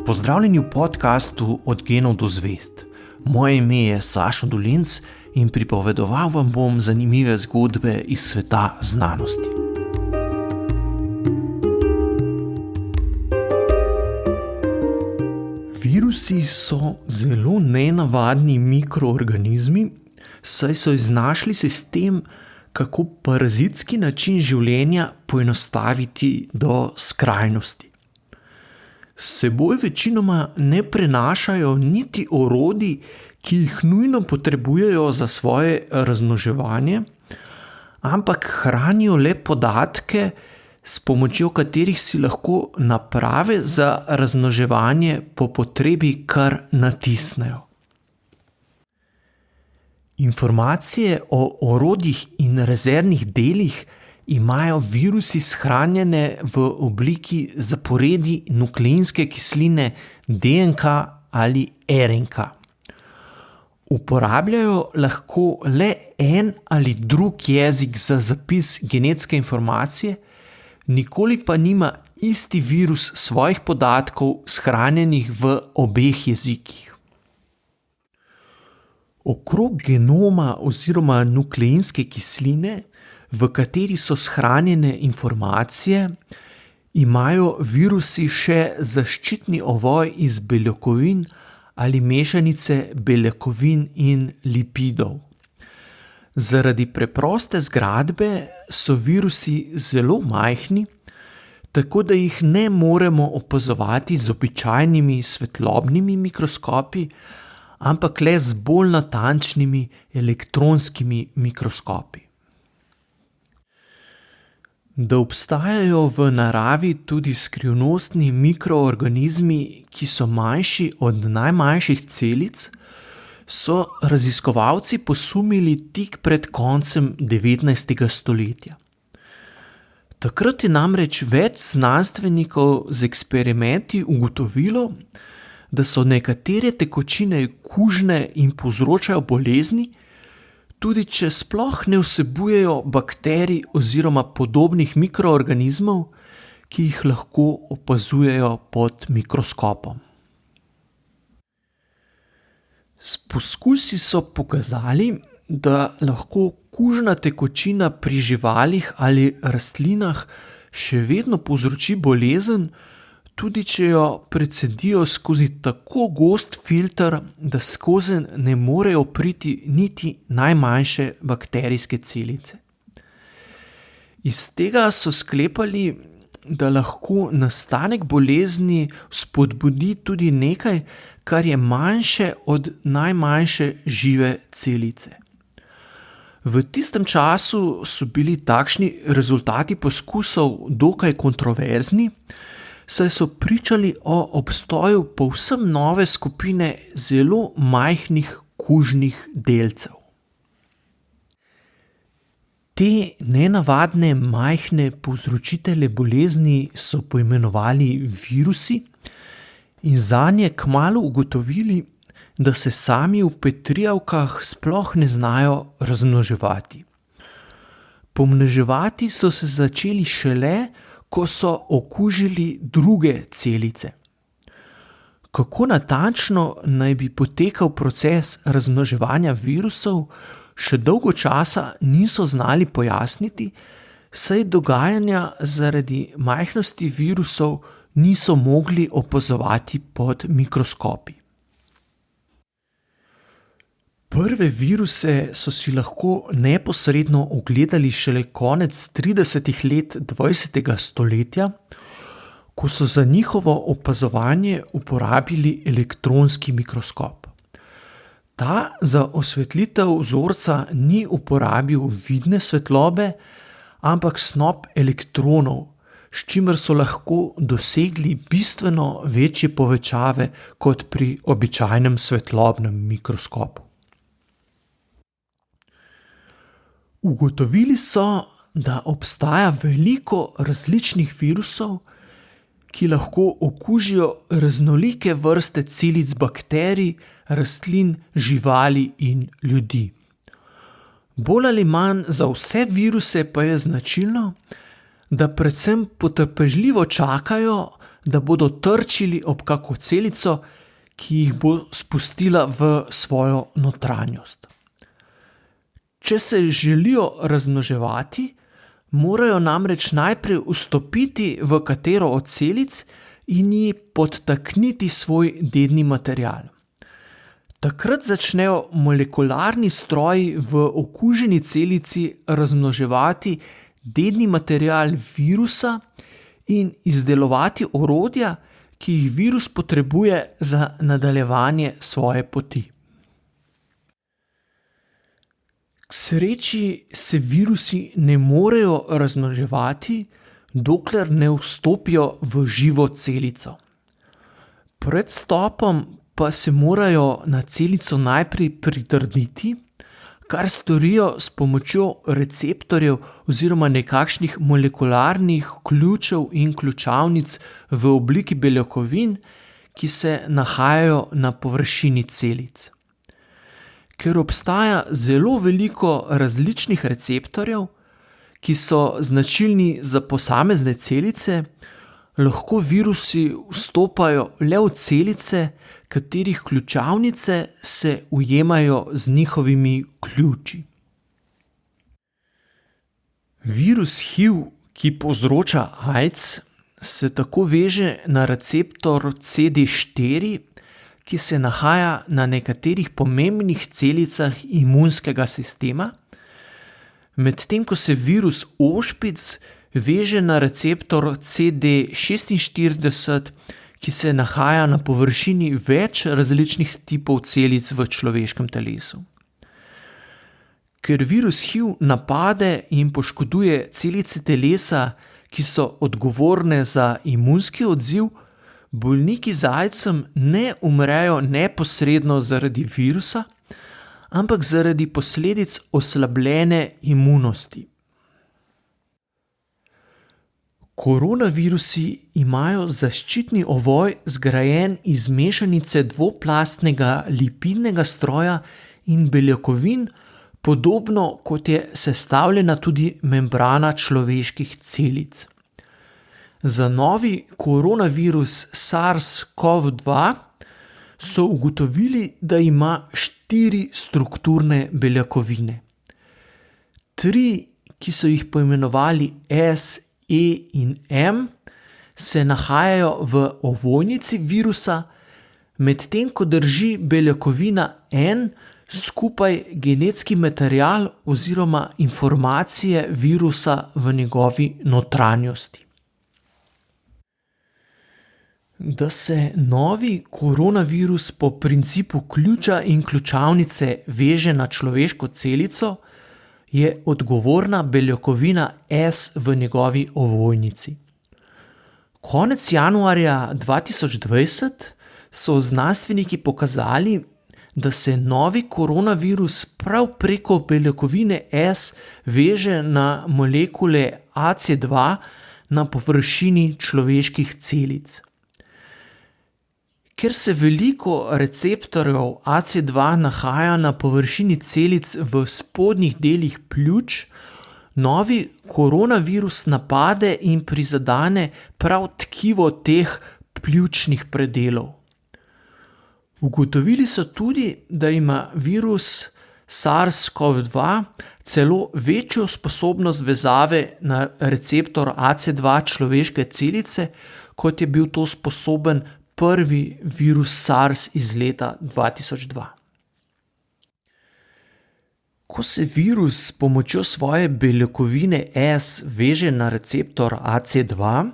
Pozdravljeni v podkastu Od genov do zvezd. Moje ime je Sašo Dolenc in pripovedoval vam bom zanimive zgodbe iz sveta znanosti. Virusi so zelo nenavadni mikroorganizmi, saj so iznašli sistem, kako parazitski način življenja poenostaviti do skrajnosti. S seboj večinoma ne prenašajo niti orodij, ki jih nujno potrebujejo za svoje razmnoževanje, ampak hranijo le podatke, s pomočjo katerih si lahko naprave za razmnoževanje po potrebi kar natisnejo. Informacije o orodjih in rezervnih delih imajo virusi shranjene v obliki zaporedij nukleinske kisline DNK ali RNK. Uporabljajo lahko le en ali drug jezik za zapis genetske informacije, nikoli pa nima isti virus svojih podatkov shranjenih v obeh jezikih. Okrog genoma oziroma nukleinske kisline, v kateri so shranjene informacije, imajo virusi še zaščitni ovoj iz beljakovin ali mešanice beljakovin in lipidov. Zaradi preproste zgradbe so virusi zelo majhni, tako da jih ne moremo opazovati z običajnimi svetlobnimi mikroskopi, ampak le z bolj natančnimi elektronskimi mikroskopi. Da obstajajo v naravi tudi skrivnostni mikroorganizmi, ki so manjši od najmanjših celic, so raziskovalci posumili tik pred koncem 19. stoletja. Takrat je namreč več znanstvenikov z eksperimenti ugotovilo, da so nekatere tekočine kužne in povzročajo bolezni, tudi če sploh ne vsebujejo bakterij oziroma podobnih mikroorganizmov, ki jih lahko opazujejo pod mikroskopom. S poskusi so pokazali, da lahko kužna tekočina pri živalih ali rastlinah še vedno povzroči bolezen, tudi če jo precedijo skozi tako gost filter, da skozenj ne morejo priti niti najmanjše bakterijske celice. Iz tega so sklepali, da lahko nastanek bolezni spodbudi tudi nekaj, kar je manjše od najmanjše žive celice. V tistem času so bili takšni rezultati poskusov dokaj kontroverzni, saj so pričali o obstoju povsem nove skupine zelo majhnih kužnih delcev. Te nenavadne majhne povzročitelje bolezni so poimenovali virusi in zanje kmalu ugotovili, da se sami v petrijavkah sploh ne znajo razmnoževati. Pomnoževati so se začeli šele, ko so okužili druge celice. Kako natančno naj bi potekal proces razmnoževanja virusov, še dolgo časa niso znali pojasniti, saj dogajanja zaradi majhnosti virusov niso mogli opazovati pod mikroskopi. Prve viruse so si lahko neposredno ogledali šele konec 30. let 20. stoletja, ko so za njihovo opazovanje uporabili elektronski mikroskop. Ta za osvetlitev vzorca ni uporabil vidne svetlobe, ampak snop elektronov, s čimer so lahko dosegli bistveno večje povečave kot pri običajnem svetlobnem mikroskopu. Ugotovili so, da obstaja veliko različnih virusov, ki lahko okužijo raznolike vrste celic bakterij, rastlin, živali in ljudi. Bolj ali manj za vse viruse pa je značilno, da predvsem potrpežljivo čakajo, da bodo trčili ob kako celico, ki jih bo spustila v svojo notranjost. Če se želijo razmnoževati, morajo namreč najprej vstopiti v katero od celic in ji podtakniti svoj dedni material. Takrat začnejo molekularni stroji v okuženi celici razmnoževati dedni material virusa in izdelovati orodja, ki jih virus potrebuje za nadaljevanje svoje poti. K sreči se virusi ne morejo razmnoževati, dokler ne vstopijo v živo celico. Pred vstopom pa se morajo na celico najprej pritrditi, kar storijo s pomočjo receptorjev oziroma nekakšnih molekularnih ključev in ključavnic v obliki beljakovin, ki se nahajajo na površini celic. Ker obstaja zelo veliko različnih receptorjev, ki so značilni za posamezne celice, lahko virusi vstopajo le v celice, katerih ključavnice se ujemajo z njihovimi ključi. Virus HIV, ki povzroča AIDS, se tako veže na receptor CD4, ki se nahaja na nekaterih pomembnih celicah imunskega sistema, medtem ko se virus ošpic veže na receptor CD46, ki se nahaja na površini več različnih tipov celic v človeškem telesu. Ker virus HIV napade in poškoduje celice telesa, ki so odgovorne za imunski odziv, bolniki z AIDS-em ne umrejo neposredno zaradi virusa, ampak zaradi posledic oslabljene imunosti. Koronavirusi imajo zaščitni ovoj zgrajen iz mešanice dvoplastnega lipidnega stroja in beljakovin, podobno kot je sestavljena tudi membrana človeških celic. Za novi koronavirus SARS-CoV-2 so ugotovili, da ima 4 strukturne beljakovine. 3, ki so jih poimenovali S, E in M, se nahajajo v ovojnici virusa, medtem ko drži beljakovina N skupaj genetski material oziroma informacije virusa v njegovi notranjosti. Da se novi koronavirus po principu ključa in ključavnice veže na človeško celico, je odgovorna beljakovina S v njegovi ovojnici. Konec januarja 2020 so znanstveniki pokazali, da se novi koronavirus prav preko beljakovine S veže na molekule AC2 na površini človeških celic. Ker se veliko receptorjev AC2 nahaja na površini celic v spodnjih delih pljuč, novi koronavirus napade in prizadene prav tkivo teh pljučnih predelov. Ugotovili so tudi, da ima virus SARS-CoV-2 celo večjo sposobnost vezave na receptor AC2 človeške celice, kot je bil to sposoben prvi virus SARS iz leta 2002. Ko se virus s pomočjo svoje beljakovine S veže na receptor AC2,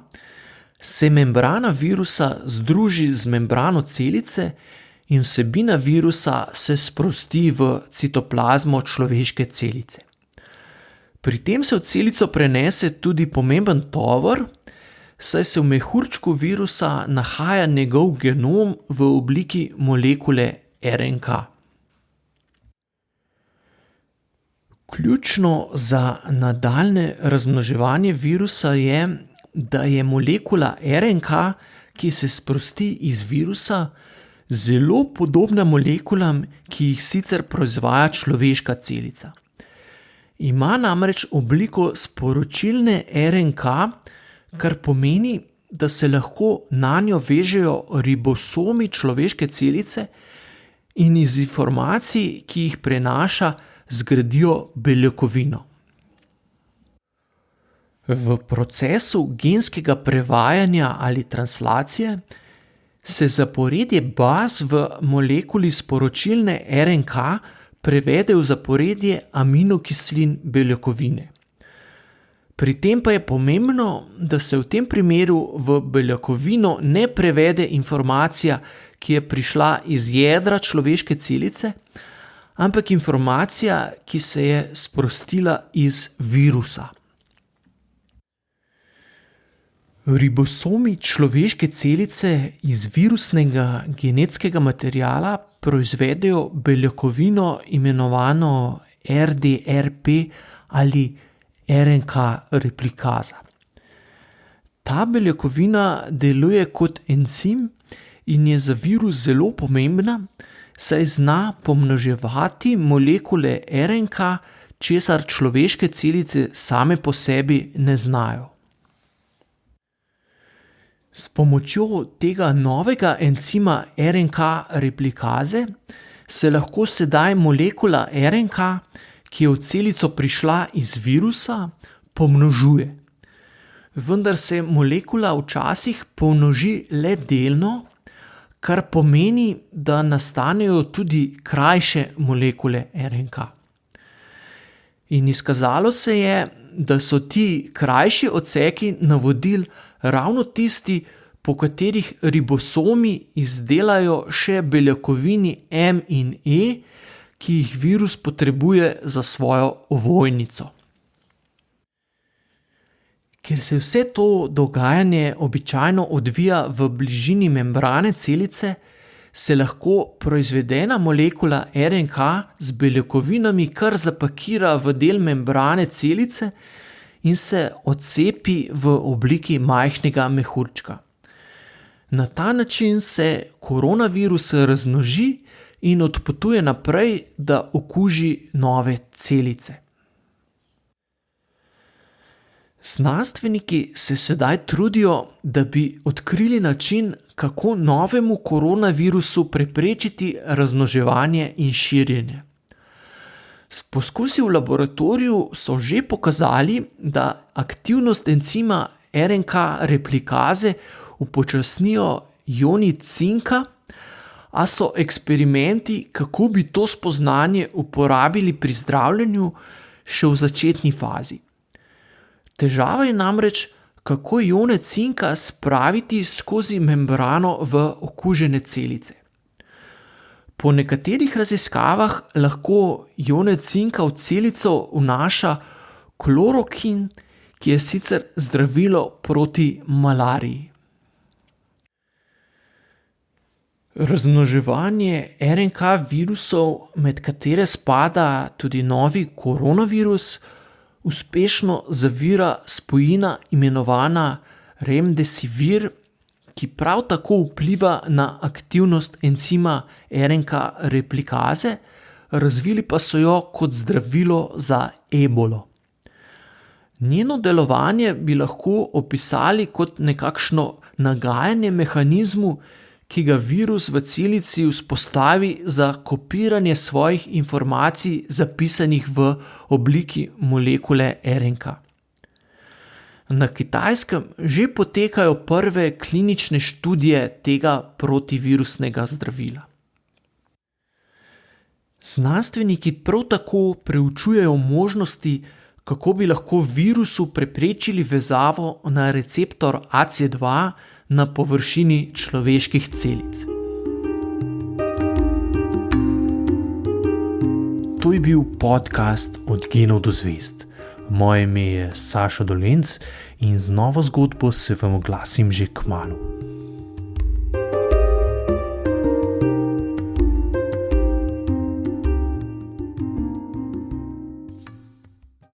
se membrana virusa združi z membrano celice in vsebina virusa se sprosti v citoplazmo človeške celice. Pri tem se v celico prenese tudi pomemben tovor, saj se v mehurčku virusa nahaja njegov genom v obliki molekule RNK. Ključno za nadaljnje razmnoževanje virusa je, da je molekula RNK, ki se sprosti iz virusa, zelo podobna molekulam, ki jih sicer proizvaja človeška celica. Ima namreč obliko sporočilne RNK, kar pomeni, da se lahko nanjo vežejo ribosomi človeške celice in iz informacij, ki jih prenaša, zgradijo beljakovino. V procesu genskega prevajanja ali translacije se zaporedje baz v molekuli sporočilne RNK prevede v zaporedje aminokislin beljakovine. Pri tem pa je pomembno, da se v tem primeru v beljakovino ne prevede informacija, ki je prišla iz jedra človeške celice, ampak informacija, ki se je sprostila iz virusa. Ribosomi človeške celice iz virusnega genetskega materiala proizvedejo beljakovino imenovano RDRP ali RNK replikaza. Ta beljakovina deluje kot encim in je za virus zelo pomembna, saj zna pomnoževati molekule RNK, česar človeške celice same po sebi ne znajo. S pomočjo tega novega encima RNK replikaze se lahko sedaj molekula RNK, ki je v celico prišla iz virusa, pomnožuje. Vendar se molekula včasih pomnoži le delno, kar pomeni, da nastanejo tudi krajše molekule RNK. In izkazalo se je, da so ti krajši odseki navodil ravno tisti, po katerih ribosomi izdelajo še beljakovini M in E, ki jih virus potrebuje za svojo ovojnico. Ker se vse to dogajanje običajno odvija v bližini membrane celice, se lahko proizvedena molekula RNK z beljakovinami kar zapakira v del membrane celice in se odcepi v obliki majhnega mehurčka. Na ta način se koronavirus razmnoži in odpotuje naprej, da okuži nove celice. Znanstveniki se sedaj trudijo, da bi odkrili način, kako novemu koronavirusu preprečiti razmnoževanje in širjenje. S poskusi v laboratoriju so že pokazali, da aktivnost encima RNK replikaze upočasnijo ioni cinka, a so eksperimenti, kako bi to spoznanje uporabili pri zdravljenju, še v začetni fazi. Težava je namreč, kako ione cinka spraviti skozi membrano v okužene celice. Po nekaterih raziskavah lahko ione cinka v celico vnaša klorokin, ki je sicer zdravilo proti malariji. Razmnoževanje RNK virusov, med katere spada tudi novi koronavirus, uspešno zavira spojina imenovana remdesivir, ki prav tako vpliva na aktivnost encima RNK replikaze, razvili pa so jo kot zdravilo za ebolo. Njeno delovanje bi lahko opisali kot nekakšno nagajanje mehanizmu, ki ga virus v celici vzpostavi za kopiranje svojih informacij zapisanih v obliki molekule RNK. Na Kitajskem že potekajo prve klinične študije tega protivirusnega zdravila. Znanstveniki prav tako preučujejo možnosti, kako bi lahko virusu preprečili vezavo na receptor AC2 na površini človeških celic. To je bil podcast Od genov do zvezd. Moje ime je Sašo Dolenc in z novo zgodbo se vam oglasim že kmalu.